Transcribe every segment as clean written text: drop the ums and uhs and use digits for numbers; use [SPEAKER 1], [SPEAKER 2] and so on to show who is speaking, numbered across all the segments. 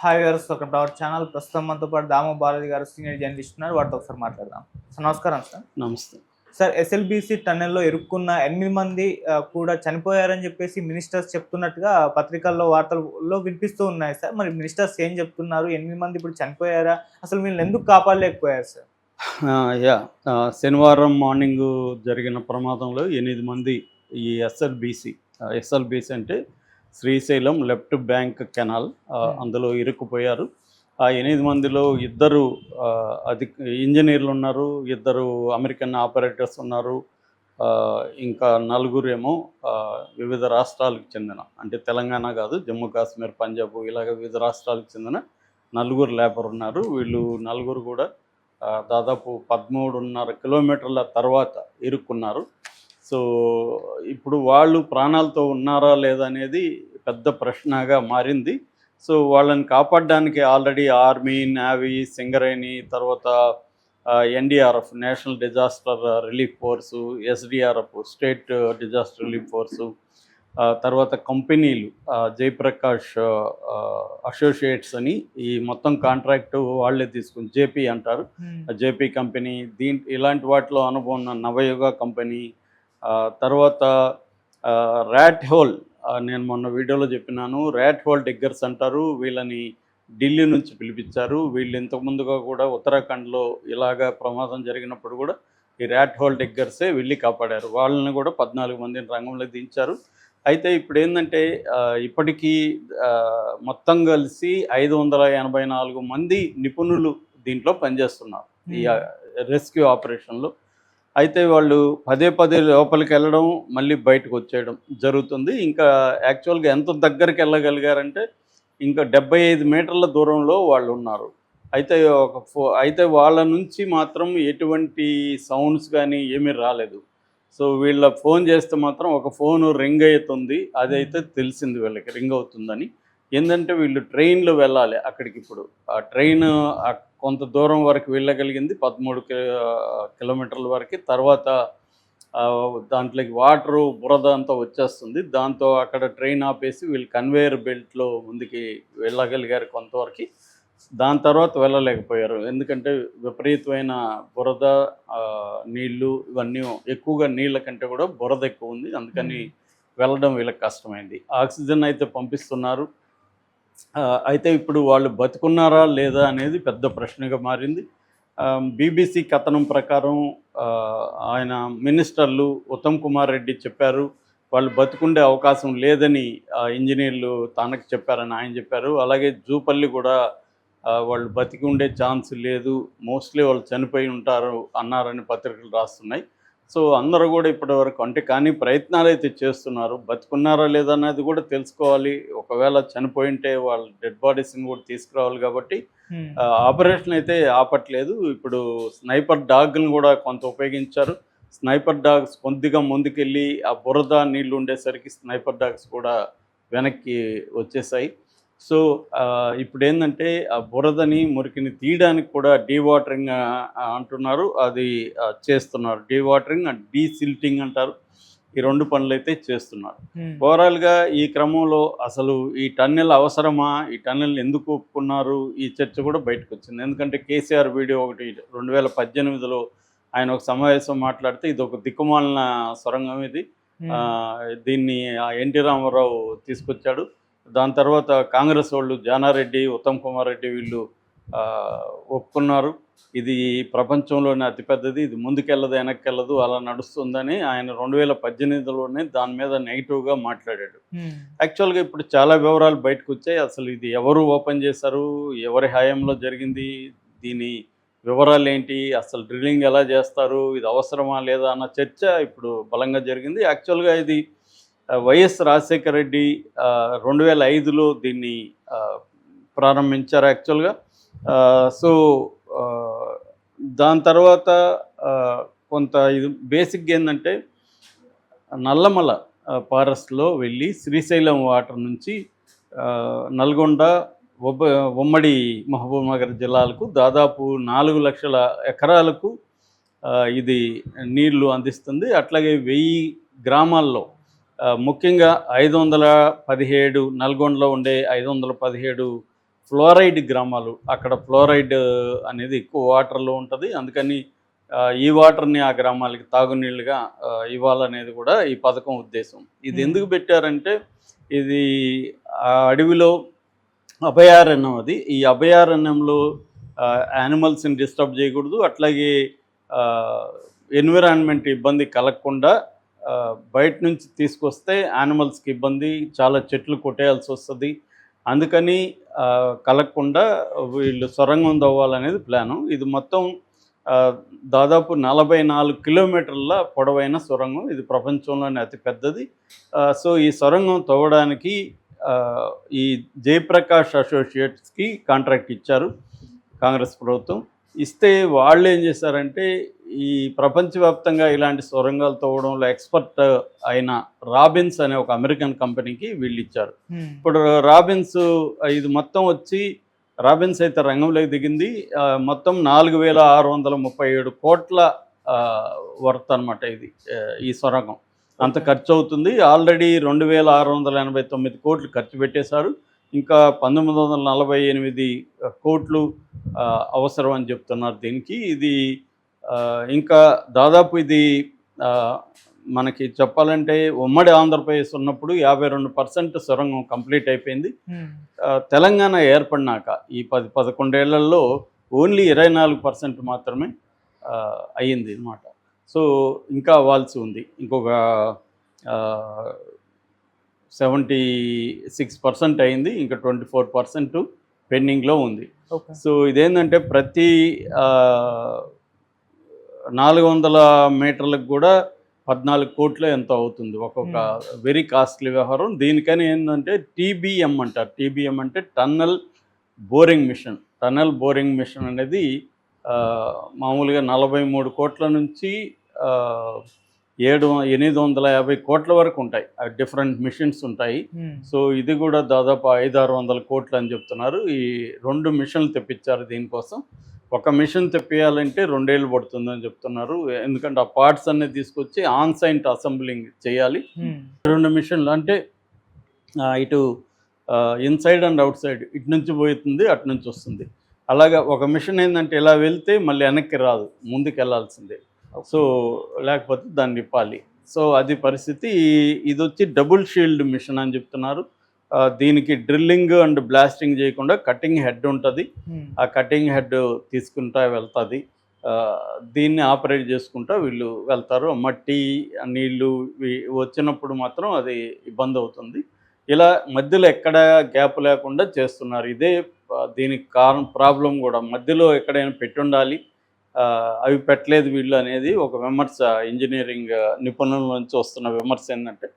[SPEAKER 1] Hi viewers, welcome to our channel. ప్రస్తుతం మనతో పాటు దాము బాలాజీ గారు సీనియర్ జర్నలిస్ట్ ఉన్నారు. వాటితో ఒకసారి మాట్లాడదాం. సార్ నమస్కారం సార్.
[SPEAKER 2] నమస్తే.
[SPEAKER 1] సార్, ఎస్ఎల్బీసీ టన్నెల్లో ఇరుక్కున్న 8 మంది కూడా చనిపోయారని చెప్పేసి మినిస్టర్స్ చెప్తున్నట్టుగా పత్రికల్లో వార్తల్లో వినిపిస్తూ ఉన్నాయి సార్. మరి మినిస్టర్స్ ఏం చెప్తున్నారు? 8 మంది ఇప్పుడు చనిపోయారా? అసలు వీళ్ళని ఎందుకు కాపాడలేకపోయారు సార్?
[SPEAKER 2] శనివారం మార్నింగు జరిగిన ప్రమాదంలో 8 మంది ఈ ఎస్ఎల్బీసీ అంటే శ్రీశైలం లెఫ్ట్ బ్యాంక్ కెనాల్ అందులో ఇరుక్కుపోయారు. ఆ 8 మందిలో 2 ఇంజనీర్లు ఉన్నారు, 2 అమెరికన్ ఆపరేటర్స్ ఉన్నారు, ఇంకా 4 ఏమో వివిధ రాష్ట్రాలకు చెందిన, అంటే తెలంగాణ కాదు, జమ్మూ కాశ్మీర్, పంజాబ్ ఇలాగ వివిధ రాష్ట్రాలకు చెందిన 4 లేబర్ ఉన్నారు. వీళ్ళు 4 కూడా దాదాపు 13.5 కిలోమీటర్ల తర్వాత ఇరుక్కున్నారు. సో ఇప్పుడు వాళ్ళు ప్రాణాలతో ఉన్నారా లేదా అనేది పెద్ద ప్రశ్నగా మారింది. సో వాళ్ళని కాపాడడానికి ఆల్రెడీ ఆర్మీ, నేవీ, సింగరేణి, తర్వాత NDRF national disaster relief force, SDRF state disaster relief force, తర్వాత కంపెనీలు జయప్రకాష్ అసోసియేట్స్ అని ఈ మొత్తం కాంట్రాక్టు వాళ్ళే తీసుకుని, జేపీ అంటారు, జేపీ కంపెనీ, ఇలాంటి వాటిలో అనుభవం ఉన్న నవయుగ కంపెనీ, తర్వాత ర్యాట్ హోల్, నేను మొన్న వీడియోలో చెప్పినాను, ర్యాట్ హోల్ డిగ్గర్స్ అంటారు. వీళ్ళని ఢిల్లీ నుంచి పిలిపించారు. వీళ్ళు ఇంతకుముందుగా కూడా ఉత్తరాఖండ్లో ఇలాగా ప్రమాదం జరిగినప్పుడు కూడా ఈ ర్యాట్ హోల్ డిగ్గర్సే వెళ్ళి కాపాడారు. వాళ్ళని కూడా 14 మందిని రంగంలోకి దించారు. అయితే ఇప్పుడు ఏంటంటే ఇప్పటికీ మొత్తం కలిసి 584 మంది నిపుణులు దీంట్లో పనిచేస్తున్నారు ఈ రెస్క్యూ ఆపరేషన్లో. అయితే వాళ్ళు పదే లోపలికి వెళ్ళడం, మళ్ళీ బయటకు వచ్చేయడం జరుగుతుంది. ఇంకా యాక్చువల్గా ఎంత దగ్గరికి వెళ్ళగలిగారంటే ఇంకా 75 మీటర్ల దూరంలో వాళ్ళు ఉన్నారు. అయితే వాళ్ళ నుంచి మాత్రం ఎటువంటి సౌండ్స్ కానీ ఏమీ రాలేదు. సో వీళ్ళ ఫోన్ చేస్తే మాత్రం ఒక ఫోను రింగ్ అవుతుంది, అదైతే తెలిసింది వీళ్ళకి రింగ్ అవుతుందని. ఏంటంటే వీళ్ళు ట్రైన్లో వెళ్ళాలి అక్కడికి. ఇప్పుడు ఆ ట్రైన్ కొంత దూరం వరకు వెళ్ళగలిగింది, 13 కిలోమీటర్ల వరకు. తర్వాత దాంట్లోకి వాటరు, బురద అంతా వచ్చేస్తుంది. దాంతో అక్కడ ట్రైన్ ఆపేసి వీళ్ళు కన్వేయర్ బెల్ట్లో ముందుకి వెళ్ళగలిగారు కొంతవరకు. దాని తర్వాత వెళ్ళలేకపోయారు, ఎందుకంటే విపరీతమైన బురద, నీళ్లు, ఇవన్నీ ఎక్కువగా నీళ్ళ కంటే కూడా బురద ఎక్కువ ఉంది. అందుకని వెళ్ళడం వీళ్ళకి కష్టమైంది. ఆక్సిజన్ అయితే పంపిస్తున్నారు. అయితే ఇప్పుడు వాళ్ళు బతుకున్నారా లేదా అనేది పెద్ద ప్రశ్నగా మారింది. బీబీసీ కథనం ప్రకారం ఆయన మినిస్టర్లు ఉత్తమ్ కుమార్ రెడ్డి చెప్పారు, వాళ్ళు బతుకుండే అవకాశం లేదని ఇంజనీర్లు తనకు చెప్పారని ఆయన చెప్పారు. అలాగే జూపల్లి కూడా వాళ్ళు బతికి ఉండే ఛాన్స్ లేదు, మోస్ట్లీ వాళ్ళు చనిపోయి ఉంటారు అన్నారని పత్రికలు రాస్తున్నాయి. సో అందరూ కూడా ఇప్పటివరకు కానీ ప్రయత్నాలు అయితే చేస్తున్నారు. బతుకున్నారా లేదా అనేది కూడా తెలుసుకోవాలి. ఒకవేళ చనిపోయింటే వాళ్ళ డెడ్ బాడీస్ని కూడా తీసుకురావాలి. కాబట్టి ఆపరేషన్ అయితే ఆపట్లేదు. ఇప్పుడు స్నైపర్ డాగ్ని కూడా కొంత ఉపయోగించారు. స్నైపర్ డాగ్స్ కొద్దిగా ముందుకెళ్ళి ఆ బురద నీళ్ళు ఉండేసరికి స్నైపర్ డాగ్స్ కూడా వెనక్కి వచ్చేసాయి. సో ఇప్పుడు ఏంటంటే ఆ బురదని, మురికిని తీయడానికి కూడా డీవాటరింగ్ అంటున్నారు, అది చేస్తున్నారు. డీవాటరింగ్ అండ్ డీసిల్టింగ్ అంటారు. ఈ 2 పనులు అయితే చేస్తున్నారు. ఓవరాల్గా ఈ క్రమంలో అసలు ఈ టన్నెల్ అవసరమా, ఈ టన్నెల్ ఎందుకు ఒప్పుకున్నారు, ఈ చర్చ కూడా బయటకు వచ్చింది. ఎందుకంటే కేసీఆర్ వీడియో ఒకటి 2018లో ఆయన ఒక సమావేశం మాట్లాడితే ఇది ఒక దిక్కుమాలిన సొరంగం, దీన్ని ఎన్టీ రామారావు తీసుకొచ్చాడు. దాని తర్వాత కాంగ్రెస్ వాళ్ళు జానారెడ్డి, ఉత్తమ్ కుమార్ రెడ్డి వీళ్ళు ఒప్పుకున్నారు, ఇది ప్రపంచంలోనే అతిపెద్దది, ఇది ముందుకెళ్ళదు వెనక్కెళ్ళదు, అలా నడుస్తుందని ఆయన 2018లోనే దాని మీద నెగిటివ్గా మాట్లాడాడు. యాక్చువల్గా ఇప్పుడు చాలా వివరాలు బయటకు వచ్చాయి. అసలు ఇది ఎవరు ఓపెన్ చేశారు, ఎవరి హయాంలో జరిగింది, దీని వివరాలు ఏంటి, అసలు డ్రిల్లింగ్ ఎలా చేస్తారు, ఇది అవసరమా లేదా అన్న చర్చ ఇప్పుడు బలంగా జరిగింది. యాక్చువల్గా ఇది వైఎస్ రాజశేఖర రెడ్డి 2005లో దీన్ని ప్రారంభించారు యాక్చువల్గా. సో దాని తర్వాత కొంత ఇది బేసిక్గా ఏంటంటే నల్లమల ఫారెస్ట్లో వెళ్ళి శ్రీశైలం వాటర్ నుంచి నల్గొండ, ఉమ్మడి మహబూబ్ నగర్ జిల్లాలకు దాదాపు 4 లక్షల ఎకరాలకు ఇది నీళ్లు అందిస్తుంది. అట్లాగే 1000 గ్రామాల్లో ముఖ్యంగా 517 నల్గొండలో ఉండే 517 ఫ్లోరైడ్ గ్రామాలు, అక్కడ ఫ్లోరైడ్ అనేది ఎక్కువ వాటర్లో ఉంటుంది. అందుకని ఈ వాటర్ని ఆ గ్రామాలకి తాగునీళ్ళుగా ఇవ్వాలనేది కూడా ఈ పథకం ఉద్దేశం. ఇది ఎందుకు పెట్టారంటే ఇది ఆ అడవిలో అభయారణ్యం, అది ఈ అభయారణ్యంలో యానిమల్స్ని డిస్టర్బ్ చేయకూడదు, అట్లాగే ఎన్విరాన్మెంట్ ఇబ్బంది కలగకుండా బయట నుంచి తీసుకొస్తే యానిమల్స్కి ఇబ్బంది, చాలా చెట్లు కొట్టేయాల్సి వస్తుంది. అందుకని కలగకుండా వీళ్ళు సొరంగం తవ్వాలనేది ప్లాను. ఇది మొత్తం దాదాపు 44 కిలోమీటర్ల పొడవైన సొరంగం. ఇది ప్రపంచంలోనే అతి పెద్దది. సో ఈ సొరంగం తవ్వడానికి ఈ జయప్రకాష్ అసోసియేట్స్కి కాంట్రాక్ట్ ఇచ్చారు కాంగ్రెస్ ప్రభుత్వం. ఇస్తే వాళ్ళు ఏం చేశారంటే ఈ ప్రపంచవ్యాప్తంగా ఇలాంటి సొరంగాలు తవ్వడంలో ఎక్స్పర్ట్ అయిన రాబిన్స్ అనే ఒక అమెరికన్ కంపెనీకి వీళ్ళు ఇచ్చారు. ఇప్పుడు రాబిన్స్ ఇది మొత్తం వచ్చి రాబిన్స్ అయితే రంగంలోకి దిగింది. మొత్తం 4,637 కోట్ల వర్త్ అనమాట ఇది ఈ సొరంగం. అంత ఖర్చు అవుతుంది. ఆల్రెడీ 2,689 కోట్లు ఖర్చు పెట్టేశారు. ఇంకా 1,948 కోట్లు అవసరం అని చెప్తున్నారు దీనికి. ఇది ఇంకా దాదాపు ఇది మనకి చెప్పాలంటే ఉమ్మడి ఆంధ్రప్రదేశ్ ఉన్నప్పుడు 52% సొరంగం కంప్లీట్ అయిపోయింది. తెలంగాణ ఏర్పడినాక ఈ 10-11 ఏళ్లలో ఓన్లీ 24% మాత్రమే అయ్యింది అన్నమాట. సో ఇంకా అవ్వాల్సి ఉంది. ఇంకొక 76% అయింది. ఇంకా 24% పెండింగ్లో ఉంది. సో ఇదేంటంటే ప్రతి 400 మీటర్లకు కూడా 14 కోట్లు ఎంతో అవుతుంది. ఒక్కొక్క వెరీ కాస్ట్లీ వ్యవహారం. దీనికని ఏంటంటే టీబీఎం అంటారు. టీబీఎం అంటే tunnel boring machine. Tunnel boring machine అనేది మామూలుగా 43 కోట్ల నుంచి 850 కోట్ల వరకు ఉంటాయి. డిఫరెంట్ మిషన్స్ ఉంటాయి. సో ఇది కూడా దాదాపు 500-600 కోట్లు అని చెప్తున్నారు. ఈ 2 మిషన్లు తెప్పించారు దీనికోసం. ఒక మిషన్ తెప్పియాలంటే 2 ఏళ్ళు పడుతుందని చెప్తున్నారు. ఎందుకంటే ఆ పార్ట్స్ అన్నీ తీసుకొచ్చి ఆన్ సైట్ అసెంబ్లింగ్ చేయాలి. 2 మిషన్లు అంటే ఇటు ఇన్సైడ్ అండ్ అవుట్ సైడ్, ఇటు నుంచి పోతుంది, అటు నుంచి వస్తుంది. అలాగా ఒక మిషన్ ఏంటంటే ఇలా వెళ్తే మళ్ళీ వెనక్కి రాదు, ముందుకు వెళ్ళాల్సిందే. సో లేకపోతే దాన్ని నిప్పాలి. సో అది పరిస్థితి. ఇది వచ్చి డబుల్ షీల్డ్ మిషన్ అని చెప్తున్నారు. దీనికి డ్రిల్లింగ్ అండ్ బ్లాస్టింగ్ చేయకుండా కటింగ్ హెడ్ ఉంటుంది. ఆ కటింగ్ హెడ్ తీసుకుంటా వెళ్తుంది. దీన్ని ఆపరేట్ చేసుకుంటా వీళ్ళు వెళ్తారు. మట్టి నీళ్ళు వచ్చినప్పుడు మాత్రం అది ఇబ్బంది అవుతుంది. ఇలా మధ్యలో ఎక్కడ గ్యాప్ లేకుండా చేస్తున్నారు. ఇదే దీనికి ప్రాబ్లం కూడా. మధ్యలో ఎక్కడైనా పెట్టుండాలి, అవి పెట్టలేదు వీళ్ళు అనేది ఒక విమర్శ. ఇంజనీరింగ్ నిపుణుల నుంచి వస్తున్న విమర్శ ఏంటంటే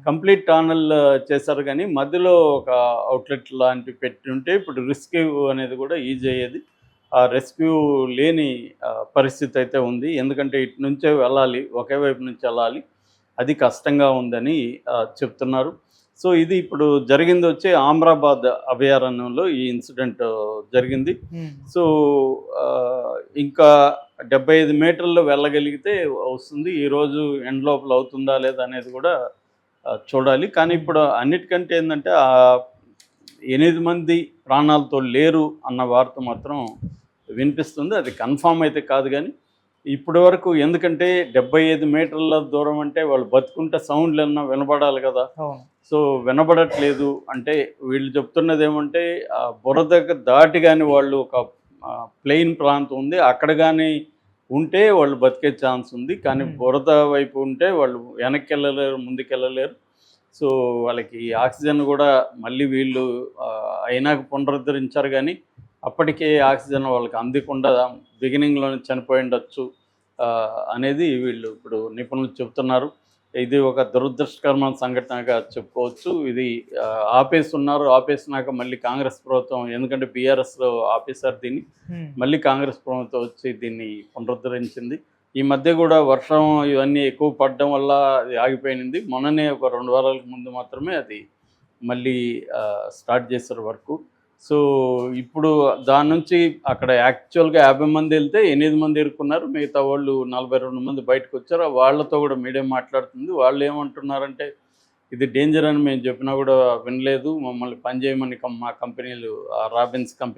[SPEAKER 2] కంప్లీట్ టనల్ చేశారు కానీ మధ్యలో ఒక అవుట్లెట్ లాంటివి పెట్టి ఉంటే ఇప్పుడు రెస్క్యూ అనేది కూడా ఈజీ అయ్యేది. ఆ రెస్క్యూ లేని పరిస్థితి అయితే ఉంది. ఎందుకంటే ఇటు నుంచే వెళ్ళాలి, ఒకే వైపు నుంచి వెళ్ళాలి, అది కష్టంగా ఉందని చెప్తున్నారు. సో ఇది ఇప్పుడు జరిగింది వచ్చి ఆమ్రాబాద్ అభయారణ్యంలో ఈ ఇన్సిడెంట్ జరిగింది. సో ఇంకా 75 మీటర్లు వెళ్ళగలిగితే వస్తుంది. ఈరోజు ఎండ్ లోపల అవుతుందా లేదా అనేది కూడా చూడాలి. కానీ ఇప్పుడు అన్నిటికంటే ఏంటంటే 8 మంది ప్రాణాలతో లేరు అన్న వార్త మాత్రం వినిపిస్తుంది. అది కన్ఫామ్ అయితే కాదు కానీ ఇప్పటి వరకు, ఎందుకంటే 75 మీటర్ల దూరం అంటే వాళ్ళు బతుకుంటే సౌండ్లు ఏమన్నా వినబడాలి కదా. సో వినబడట్లేదు. అంటే వీళ్ళు చెప్తున్నది ఏమంటే బురద దాటి కానీ వాళ్ళు ఒక ప్లెయిన్ ప్రాంతం ఉంది, అక్కడ కానీ ఉంటే వాళ్ళు బతికే ఛాన్స్ ఉంది. కానీ బురద వైపు ఉంటే వాళ్ళు వెనక్కి వెళ్ళలేరు, ముందుకు వెళ్ళలేరు. సో వాళ్ళకి ఆక్సిజన్ కూడా మళ్ళీ వీళ్ళు అయినాక పునరుద్ధరించారు కానీ అప్పటికే ఆక్సిజన్ వాళ్ళకి అందకుండా బిగినింగ్లోనే చనిపోయి ఉండొచ్చు అనేది వీళ్ళు ఇప్పుడు నిపుణులు చెప్తున్నారు. ఇది ఒక దురదృష్టకరమైన సంఘటనగా చెప్పుకోవచ్చు. ఇది ఆపేసినాక మళ్ళీ కాంగ్రెస్ ప్రభుత్వం, ఎందుకంటే బీఆర్ఎస్లో ఆపేశారు దీన్ని, మళ్ళీ కాంగ్రెస్ ప్రభుత్వం వచ్చి దీన్ని పునరుద్ధరించింది. ఈ మధ్య కూడా వర్షం ఇవన్నీ ఎక్కువ పడడం వల్ల అది ఆగిపోయింది. మొన్ననే ఒక 2 వారాలకు ముందు మాత్రమే అది మళ్ళీ స్టార్ట్ చేశారు వర్క్. సో ఇప్పుడు దాని నుంచి అక్కడ యాక్చువల్గా 50 మంది వెళ్తే 8 మంది ఇరుక్కున్నారు. మిగతా వాళ్ళు 42 మంది బయటకు వచ్చారు. వాళ్ళతో కూడా మీడియా మాట్లాడుతుంది. వాళ్ళు ఏమంటున్నారంటే ఇది డేంజర్ అని మేము చెప్పినా కూడా వినలేదు. మమ్మల్ని పనిచేయమని మా కంపెనీలు రాబిన్స్ కంపెనీ